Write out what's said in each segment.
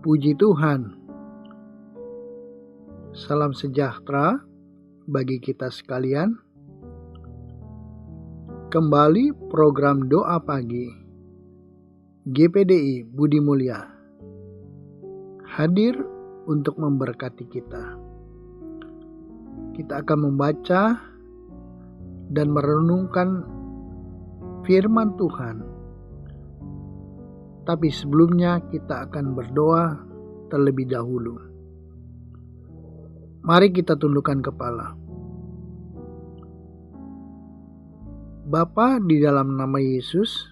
Puji Tuhan. Salam sejahtera bagi kita sekalian. Kembali program doa pagi GPDI Budi Mulya hadir untuk memberkati kita. Kita akan membaca dan merenungkan firman Tuhan. Tapi sebelumnya kita akan berdoa terlebih dahulu. Mari kita tundukkan kepala. Bapa, di dalam nama Yesus,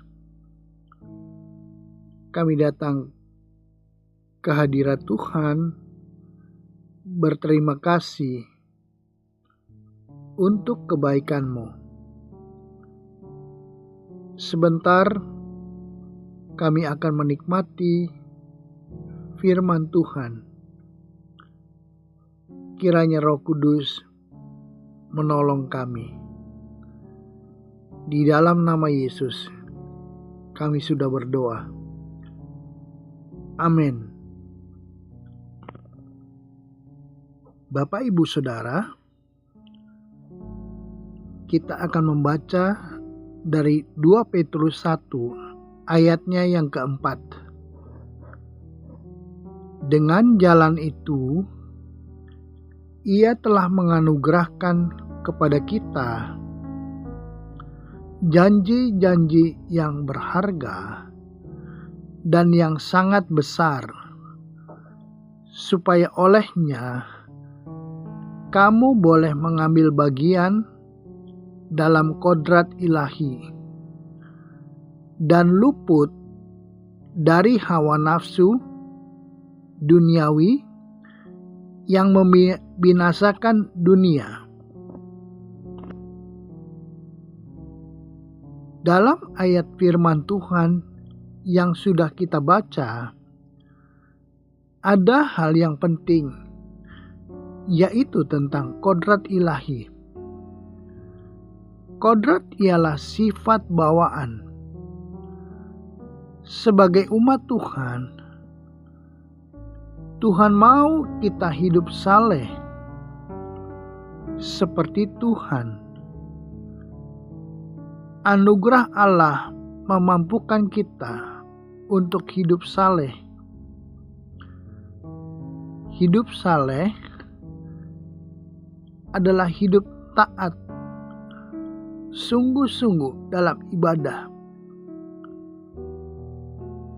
kami datang ke hadirat Tuhan berterima kasih untuk kebaikan-Mu. Sebentar kami akan menikmati firman Tuhan. Kiranya Roh Kudus menolong kami. Di dalam nama Yesus, kami sudah berdoa. Amin. Bapak, Ibu, Saudara, kita akan membaca dari 2 Petrus 1 ayatnya yang keempat. Dengan jalan itu, Ia telah menganugerahkan kepada kita janji-janji yang berharga dan yang sangat besar, supaya olehnya kamu boleh mengambil bagian dalam kodrat ilahi dan luput dari hawa nafsu duniawi yang membinasakan dunia. Dalam ayat firman Tuhan yang sudah kita baca, ada hal yang penting, yaitu tentang kodrat ilahi. Kodrat ialah sifat bawaan. Sebagai umat Tuhan, Tuhan mau kita hidup saleh seperti Tuhan. Anugerah Allah memampukan kita untuk hidup saleh. Hidup saleh adalah hidup taat, sungguh-sungguh dalam ibadah.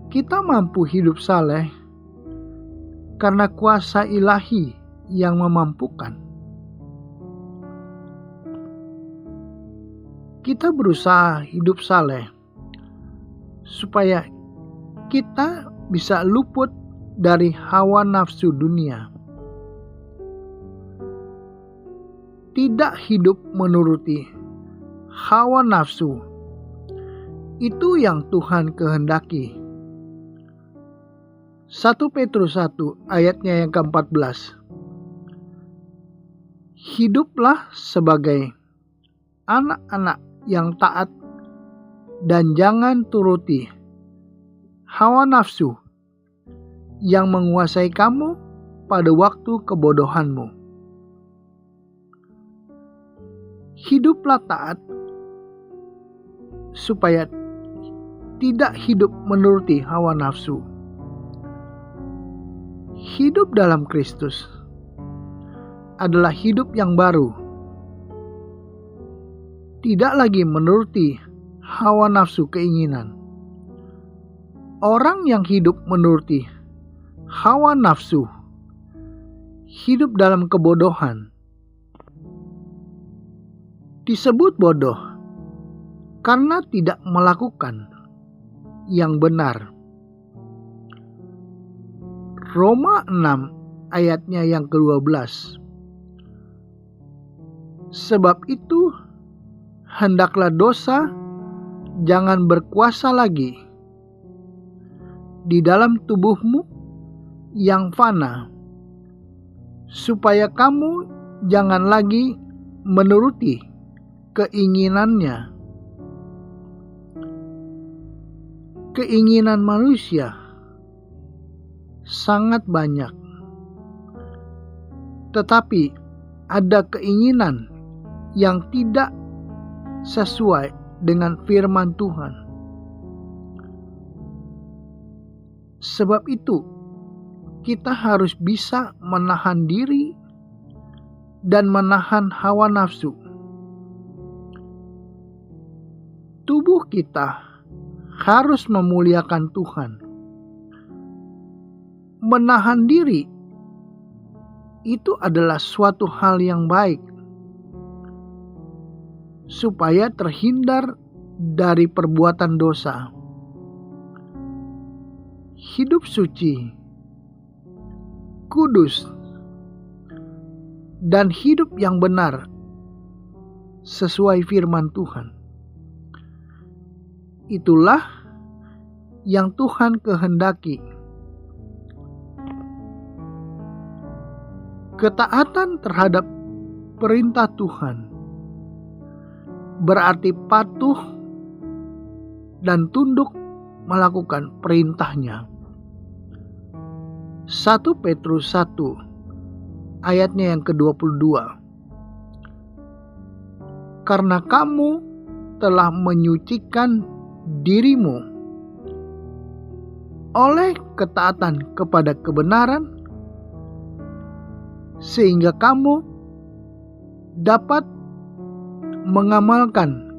Kita mampu hidup saleh karena kuasa ilahi yang memampukan. Kita berusaha hidup saleh supaya kita bisa luput dari hawa nafsu dunia. Tidak hidup menuruti hawa nafsu, itu yang Tuhan kehendaki. 1 Petrus 1 ayatnya yang ke-14. Hiduplah sebagai anak-anak yang taat dan jangan turuti hawa nafsu yang menguasai kamu pada waktu kebodohanmu. Hiduplah taat supaya tidak hidup menuruti hawa nafsu. Hidup dalam Kristus adalah hidup yang baru. Tidak lagi menuruti hawa nafsu keinginan. Orang yang hidup menuruti hawa nafsu hidup dalam kebodohan. Disebut bodoh karena tidak melakukan yang benar. Roma 6 ayatnya yang ke-12. Sebab itu, hendaklah dosa jangan berkuasa lagi di dalam tubuhmu yang fana, supaya kamu jangan lagi menuruti keinginannya. Keinginan manusia sangat banyak. Tetapi ada keinginan yang tidak sesuai dengan firman Tuhan. Sebab itu, kita harus bisa menahan diri dan menahan hawa nafsu. Tubuh kita harus memuliakan Tuhan. Menahan diri itu adalah suatu hal yang baik, supaya terhindar dari perbuatan dosa. Hidup suci, kudus, dan hidup yang benar sesuai firman Tuhan. Itulah yang Tuhan kehendaki. Ketaatan terhadap perintah Tuhan berarti patuh dan tunduk melakukan perintahnya. 1 Petrus 1 ayatnya yang ke-22. Karena kamu telah menyucikan dirimu oleh ketaatan kepada kebenaran, sehingga kamu dapat mengamalkan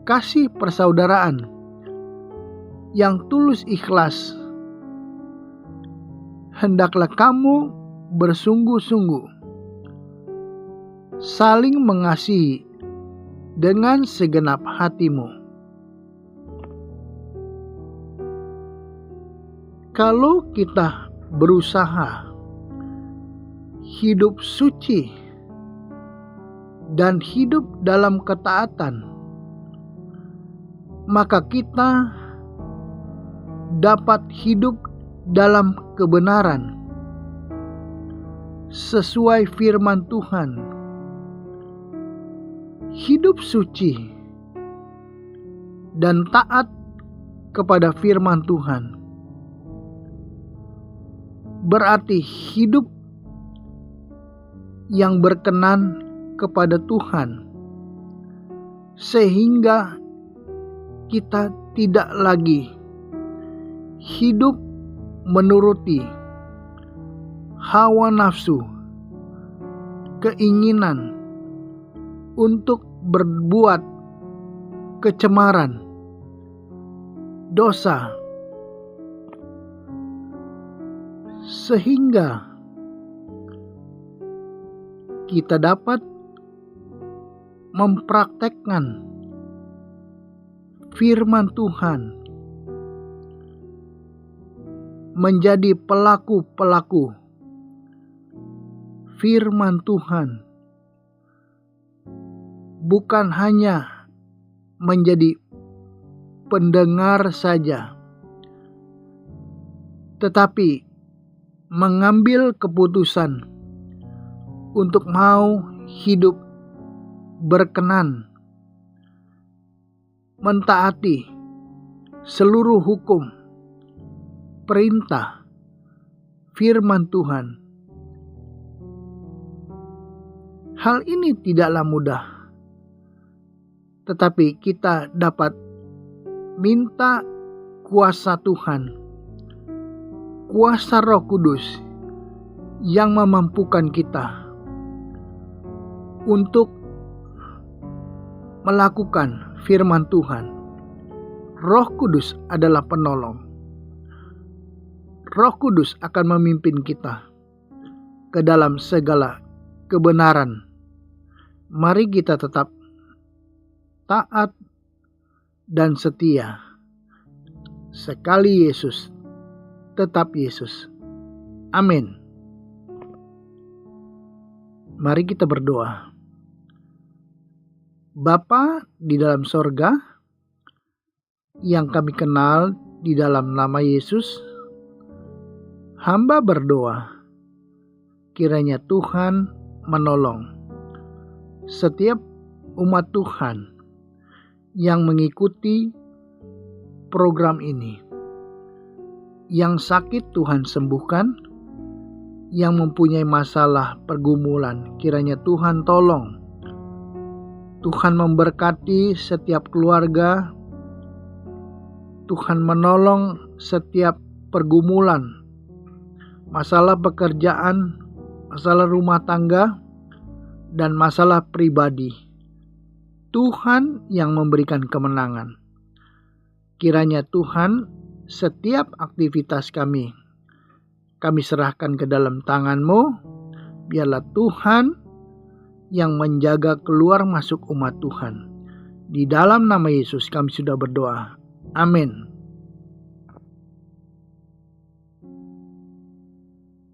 kasih persaudaraan yang tulus ikhlas. Hendaklah kamu bersungguh-sungguh saling mengasihi dengan segenap hatimu. Kalau kita berusaha hidup suci dan hidup dalam ketaatan, maka kita dapat hidup dalam kebenaran sesuai firman Tuhan. Hidup suci dan taat kepada firman Tuhan berarti hidup yang berkenan kepada Tuhan, sehingga kita tidak lagi hidup menuruti hawa nafsu, keinginan untuk berbuat kecemaran, dosa, sehingga kita dapat mempraktekkan firman Tuhan, menjadi pelaku-pelaku firman Tuhan, bukan hanya menjadi pendengar saja, tetapi mengambil keputusan untuk mau hidup berkenan, mentaati seluruh hukum, perintah, firman Tuhan. Hal ini tidaklah mudah, tetapi kita dapat minta kuasa Tuhan, kuasa Roh Kudus yang memampukan kita untuk melakukan firman Tuhan. Roh Kudus adalah penolong. Roh Kudus akan memimpin kita ke dalam segala kebenaran. Mari kita tetap taat dan setia. Sekali Yesus, tetap Yesus. Amin. Mari kita berdoa. Bapa di dalam sorga, yang kami kenal di dalam nama Yesus, hamba berdoa, kiranya Tuhan menolong setiap umat Tuhan yang mengikuti program ini. Yang sakit Tuhan sembuhkan, yang mempunyai masalah pergumulan kiranya Tuhan tolong. Tuhan memberkati setiap keluarga. Tuhan menolong setiap pergumulan, masalah pekerjaan, masalah rumah tangga, dan masalah pribadi. Tuhan yang memberikan kemenangan. Kiranya Tuhan, setiap aktivitas kami serahkan ke dalam tangan-Mu. Biarlah Tuhan yang menjaga keluar masuk umat Tuhan. Di dalam nama Yesus kami sudah berdoa. Amin.